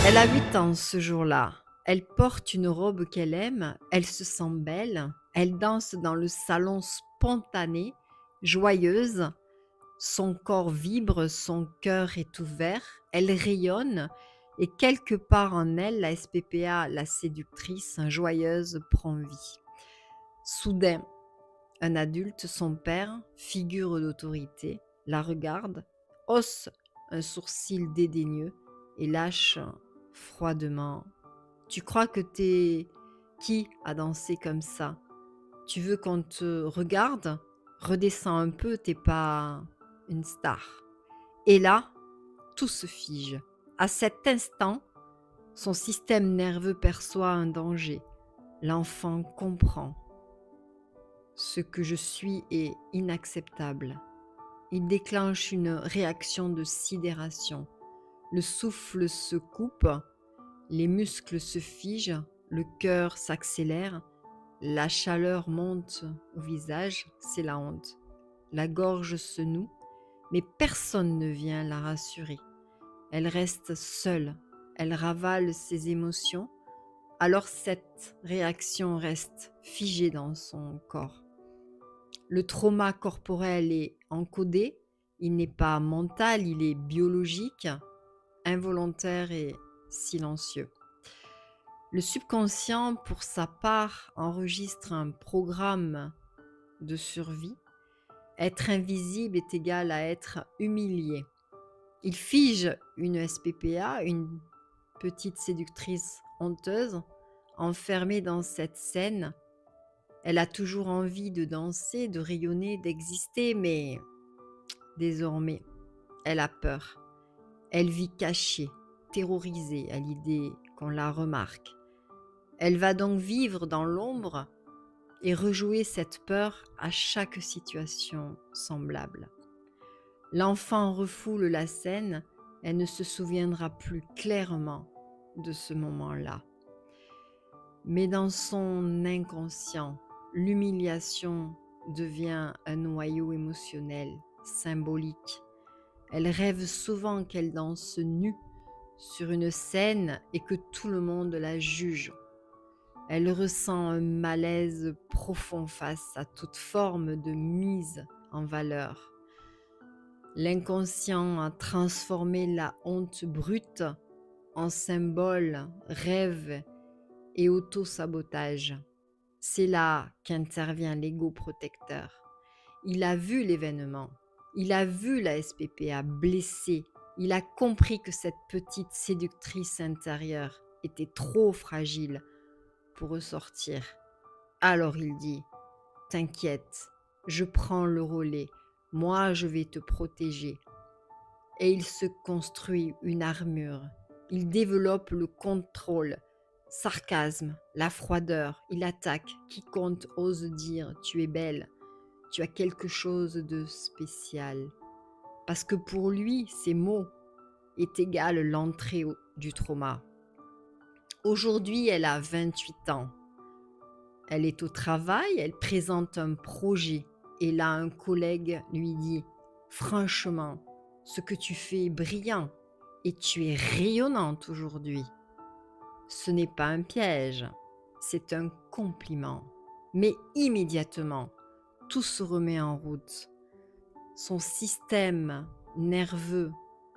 Elle a 8 ans ce jour-là. Elle porte une robe qu'elle aime, elle se sent belle, elle danse dans le salon spontanée, joyeuse, son corps vibre, son cœur est ouvert, elle rayonne et quelque part en elle, la SPPA, la séductrice, joyeuse, prend vie. Soudain, un adulte, son père, figure d'autorité, la regarde, hausse un sourcil dédaigneux et lâche froidement: «Tu crois que t'es qui à danser comme ça? Tu veux qu'on te regarde? Redescends un peu, t'es pas une star». Et là, tout se fige. À cet instant, son système nerveux perçoit un danger. L'enfant comprend: «Ce que je suis est inacceptable». Il déclenche une réaction de sidération. Le souffle se coupe, les muscles se figent, le cœur s'accélère, la chaleur monte au visage, c'est la honte. La gorge se noue, mais personne ne vient la rassurer. Elle reste seule, elle ravale ses émotions, alors cette réaction reste figée dans son corps. Le trauma corporel est encodé, il n'est pas mental, il est biologique, involontaire et silencieux. Le subconscient, pour sa part, enregistre un programme de survie. Être invisible est égal à être humilié. Il fige une SPPA, une petite séductrice honteuse, enfermée dans cette scène. Elle a toujours envie de danser, de rayonner, d'exister, mais désormais, elle a peur. Elle vit cachée, terrorisée à l'idée qu'on la remarque. Elle va donc vivre dans l'ombre et rejouer cette peur à chaque situation semblable. L'enfant refoule la scène, elle ne se souviendra plus clairement de ce moment-là. Mais dans son inconscient, l'humiliation devient un noyau émotionnel, symbolique. Elle rêve souvent qu'elle danse nue sur une scène et que tout le monde la juge. Elle ressent un malaise profond face à toute forme de mise en valeur. L'inconscient a transformé la honte brute en symbole, rêve et auto-sabotage. C'est là qu'intervient l'ego protecteur. Il a vu l'événement, il a vu la SPPA blessée, il a compris que cette petite séductrice intérieure était trop fragile pour ressortir. Alors il dit: «T'inquiète, je prends le relais, moi je vais te protéger». Et il se construit une armure. Il développe le contrôle, sarcasme, la froideur. Il attaque quiconque ose dire: «Tu es belle, tu as quelque chose de spécial». Parce que pour lui, ces mots est égal l'entrée du trauma. Aujourd'hui, elle a 28 ans. Elle est au travail, elle présente un projet et là un collègue lui dit: «Franchement, ce que tu fais est brillant et tu es rayonnante aujourd'hui». Ce n'est pas un piège, c'est un compliment. Mais immédiatement, tout se remet en route. Son système nerveux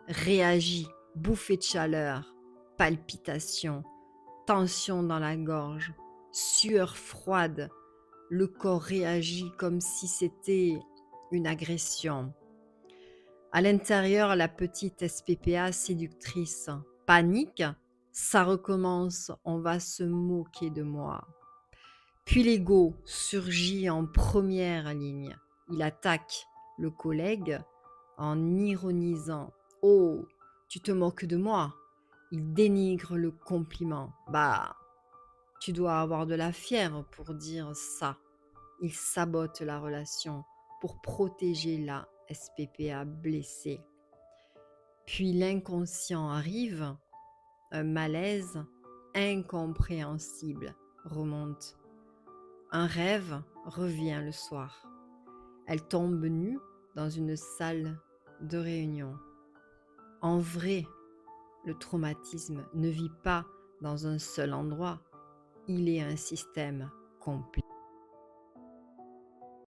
réagit, bouffée de chaleur, palpitations, tension dans la gorge, sueur froide. Le corps réagit comme si c'était une agression. À l'intérieur, la petite SPPA séductrice panique, ça recommence, on va se moquer de moi. Puis l'ego surgit en première ligne. Il attaque le collègue en ironisant: «Oh, tu te moques de moi?» Il dénigre le compliment. «Bah, tu dois avoir de la fièvre pour dire ça». Il sabote la relation pour protéger la SPPA blessée. Puis l'inconscient arrive, un malaise incompréhensible remonte. Un rêve revient le soir. Elle tombe nue dans une salle de réunion. En vrai, Le traumatisme ne vit pas dans un seul endroit, il est un système complet.